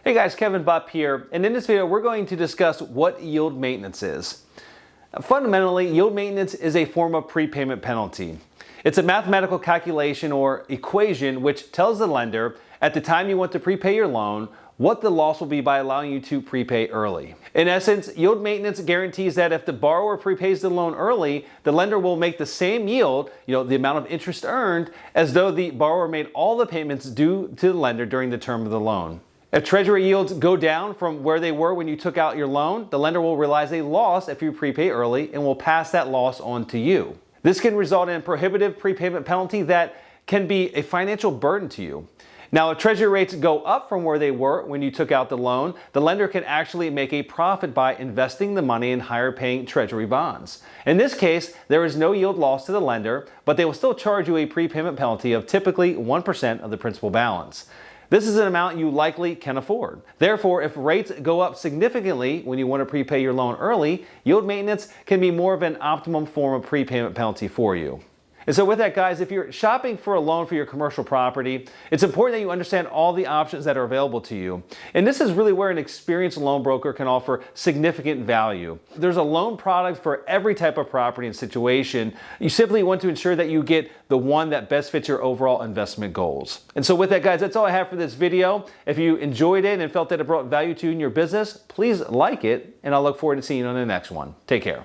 Hey guys, Kevin Bupp here, and in this video we're going to discuss what yield maintenance is. Fundamentally, yield maintenance is a form of prepayment penalty. It's a mathematical calculation or equation which tells the lender at the time you want to prepay your loan what the loss will be by allowing you to prepay early. In essence, yield maintenance guarantees that if the borrower prepays the loan early, the lender will make the same yield, the amount of interest earned, as though the borrower made all the payments due to the lender during the term of the loan. If treasury yields go down from where they were when you took out your loan, the lender will realize a loss if you prepay early and will pass that loss on to you. This can result in a prohibitive prepayment penalty that can be a financial burden to you. Now, if treasury rates go up from where they were when you took out the loan, the lender can actually make a profit by investing the money in higher paying treasury bonds. In this case, there is no yield loss to the lender, but they will still charge you a prepayment penalty of typically 1% of the principal balance. This is an amount you likely can afford. Therefore, if rates go up significantly when you want to prepay your loan early, yield maintenance can be more of an optimum form of prepayment penalty for you. And so with that, guys, if you're shopping for a loan for your commercial property, it's important that you understand all the options that are available to you. And this is really where an experienced loan broker can offer significant value. There's a loan product for every type of property and situation. You simply want to ensure that you get the one that best fits your overall investment goals. And so with that, guys, that's all I have for this video. If you enjoyed it and felt that it brought value to you in your business, please like it, and I'll look forward to seeing you on the next one. Take care.